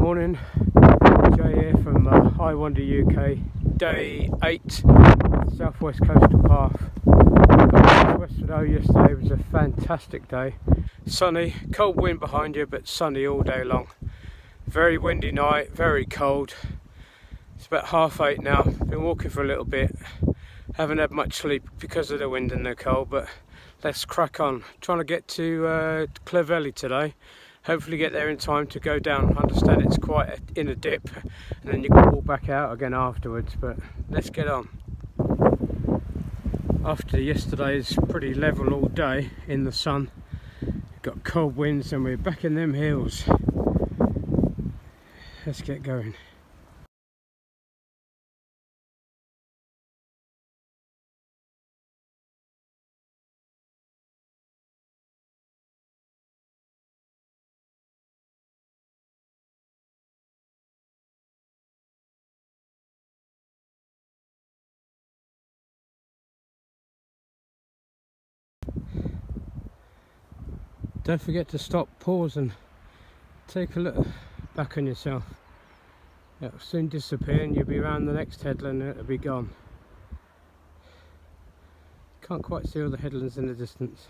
morning, Jay here from I Wander UK, day 8, Southwest Coastal Path. Got West yesterday. It was a fantastic day. Sunny, cold wind behind you, but sunny all day long. Very windy night, very cold. It's about 8:30 now. Been walking for a little bit. Haven't had much sleep because of the wind and the cold, but let's crack on. Trying to get to Clovelly today. Hopefully get there in time to go down. I understand it's quite in a dip, and then you can walk back out again afterwards, but let's get on. After yesterday's pretty level all day in the sun, got cold winds and we're back in them hills. Let's get going. Don't forget to stop, pause and take a look back on yourself. It'll soon disappear and you'll be around the next headland and it'll be gone. Can't quite see all the headlands in the distance.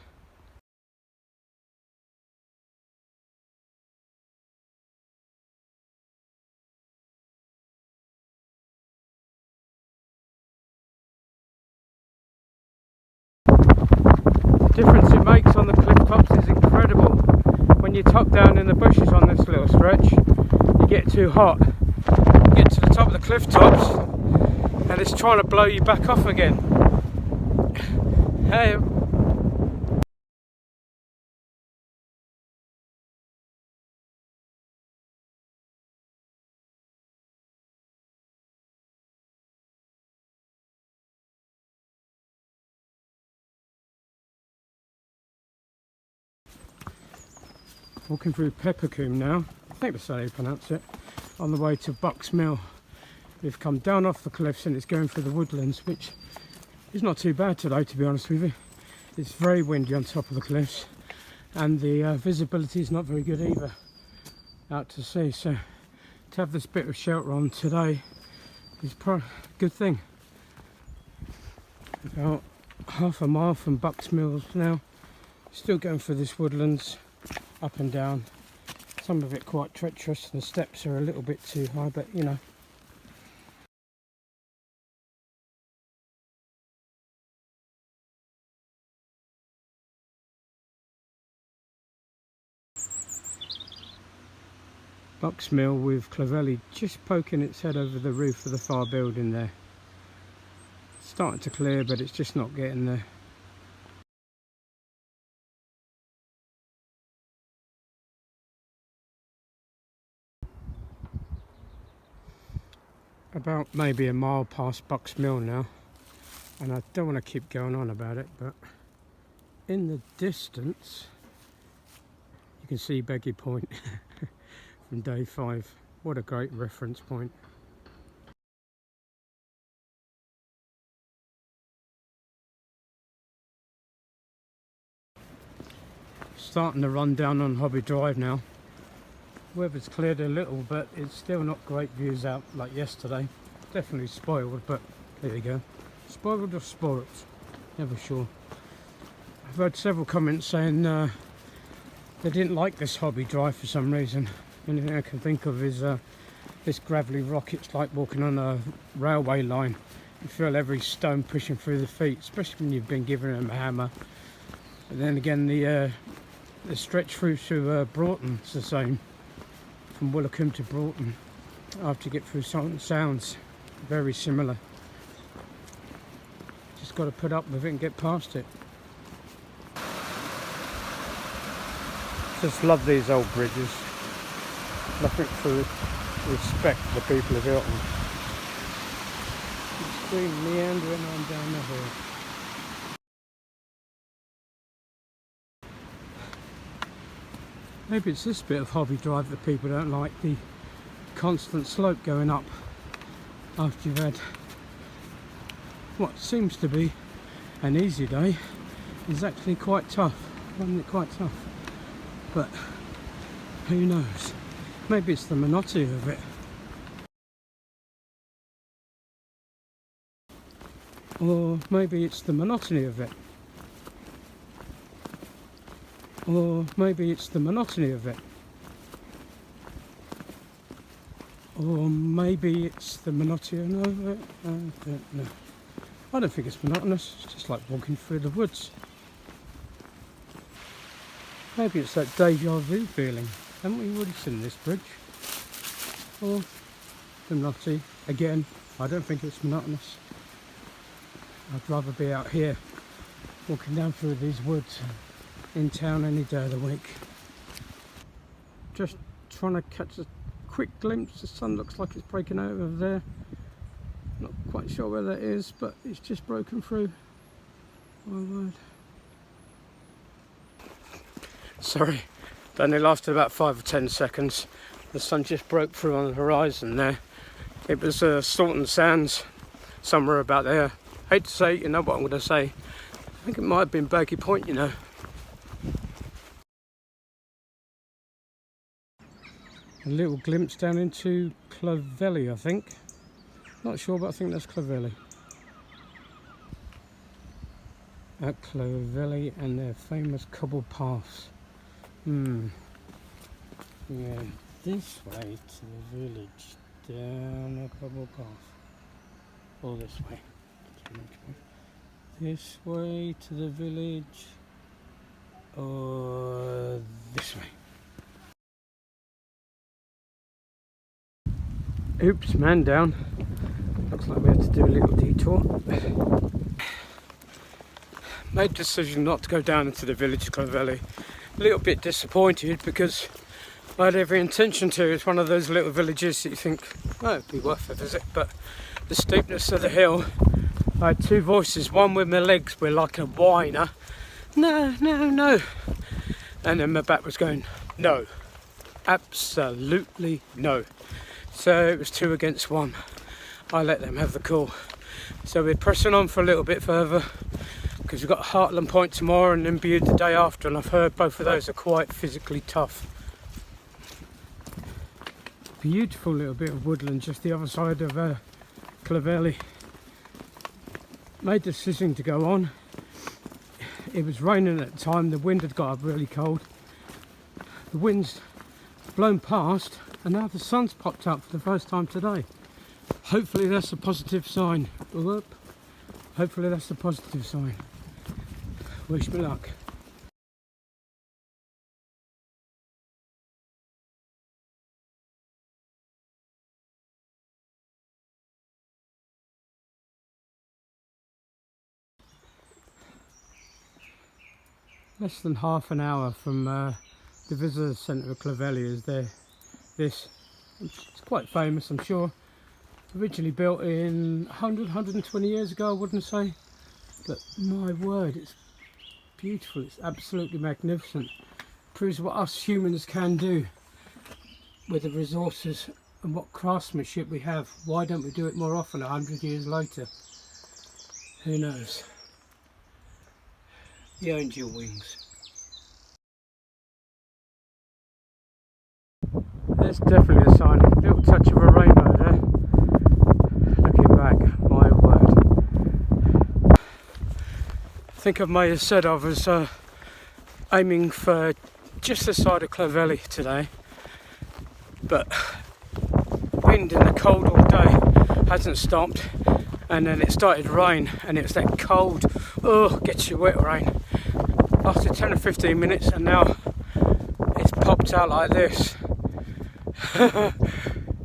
The difference it makes on the cliff tops is incredible. When you tuck down in the bushes on this little stretch, you get too hot. You get to the top of the cliff tops and it's trying to blow you back off again. Hey. Walking through Peppercombe now, I think that's how you pronounce it, on the way to Bucks Mill. We've come down off the cliffs and it's going through the woodlands, which is not too bad today, to be honest with you. It's very windy on top of the cliffs and the visibility is not very good either out to sea, so to have this bit of shelter on today is a good thing. About half a mile from Bucks Mills now, still going through this woodlands, up and down, some of it quite treacherous and the steps are a little bit too high, but you know. Bucks Mill with Clovelly just poking its head over the roof of the far building there. It's starting to clear, but it's just not getting there. About maybe a mile past Bucks Mill now, and I don't want to keep going on about it, but in the distance you can see Beggy Point from day 5. What a great reference point. Starting to run down on Hobby Drive now. Weather's cleared a little, but it's still not great views out like yesterday. Definitely spoiled, but there you go. Spoiled or spoilt, never sure. I've heard several comments saying they didn't like this Hobby Drive for some reason. The only thing I can think of is this gravelly rock. It's like walking on a railway line. You feel every stone pushing through the feet, especially when you've been given them a hammer. But then again, the stretch through to Broughton is the same. From Woolacombe to Broughton, after you get through Sounds, very similar. Just got to put up with it and get past it. Just love these old bridges. Nothing for respect for the people who built them. It's been meandering on down the hill. Maybe it's this bit of Hobby Drive that people don't like, the constant slope going up after you've had what seems to be an easy day is actually quite tough. Isn't it quite tough? But who knows? maybe it's the monotony of it. Or maybe it's the monotony of it. Or maybe it's the monotony of it. Or maybe it's the monotony of it. I don't know. I don't think it's monotonous. It's just like walking through the woods. Maybe it's that deja vu feeling. Haven't we already seen this bridge? Or the monotony. Again, I don't think it's monotonous. I'd rather be out here walking down through these woods in town any day of the week. Just trying to catch a quick glimpse. The sun looks like it's breaking out over there. Not quite sure where that is, but it's just broken through. My word. Sorry, that only lasted about 5 or 10 seconds. The sun just broke through on the horizon there. It was Staunton Sands, somewhere about there. Hate to say, you know what I'm going to say. I think it might have been Berkeley Point, you know. A little glimpse down into Clovelly, I think. Not sure, but I think that's Clovelly. At Clovelly and their famous cobbled paths. Yeah, this way to the village, down a cobbled path. Or this way. This way to the village, or this way. Oops, man down. Looks like we have to do a little detour. Made the decision not to go down into the village of Clovelly. A little bit disappointed because I had every intention to. It's one of those little villages that you think, oh, it'd be worth a visit, but the steepness of the hill, I had two voices. One with my legs were like a whiner, no, no, no, and then my back was going, no, absolutely no. So it was 2 against 1. I let them have the call. So we're pressing on for a little bit further because we've got Heartland Point tomorrow and then Bude the day after, and I've heard both of those are quite physically tough. Beautiful little bit of woodland just the other side of Clovelly. Made the decision to go on. It was raining at the time, the wind had got up really cold. The wind's blown past and now the sun's popped up for the first time today. Hopefully that's a positive sign. Whoop. Hopefully that's a positive sign. Wish me luck. Less than half an hour from the visitor centre of Clovelly is there. This, it's quite famous, I'm sure. Originally built in 120 years ago, I wouldn't say. But my word, it's beautiful. It's absolutely magnificent. Proves what us humans can do with the resources and what craftsmanship we have. Why don't we do it more often 100 years later? Who knows? The angel wings. There's definitely a sign. A little touch of a rainbow there. Looking back, my word. I think I may have said I was aiming for just the side of Clovelly today, but wind and the cold all day hasn't stopped, and then it started to rain, and it was that cold, oh, gets you wet rain. Lasted 10 or 15 minutes and now it's popped out like this.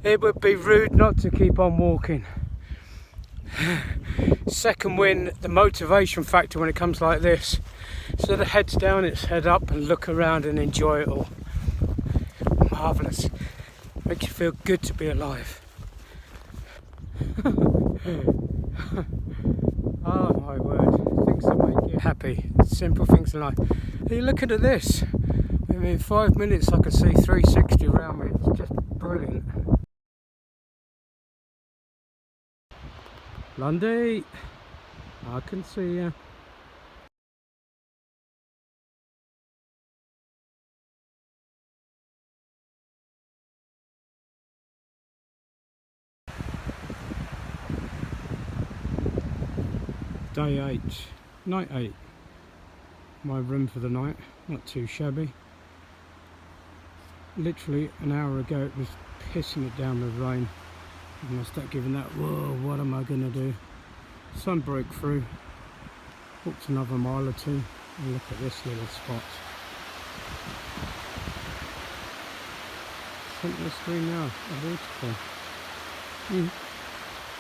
It would be rude not to keep on walking. Second wind, the motivation factor when it comes like this. Instead of heads down, it's head up and look around and enjoy it all. Marvellous. Makes you feel good to be alive. Oh my word, things that make you happy, simple things in life. Are you looking at this? I mean, in 5 minutes I could see 360 around me, it's just brilliant. Lundy, I can see you. Day 8, night 8. My room for the night, not too shabby. Literally an hour ago it was pissing it down with rain. And I start giving that, whoa, what am I going to do? Sun broke through, walked another mile or two, and look at this little spot. Centre of screen now, a waterfall.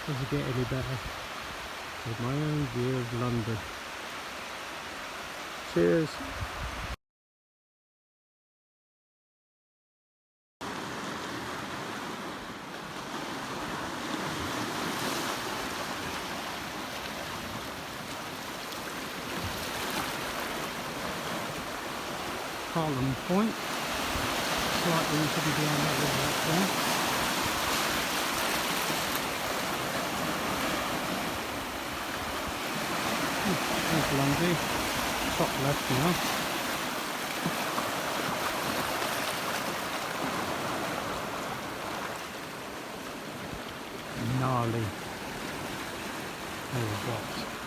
Does it get any better? With my own view of London. Cheers. Harlem Point. Slightly we should be down that river up there. There's Lundy. Top left now. Gnarly. Oh, what?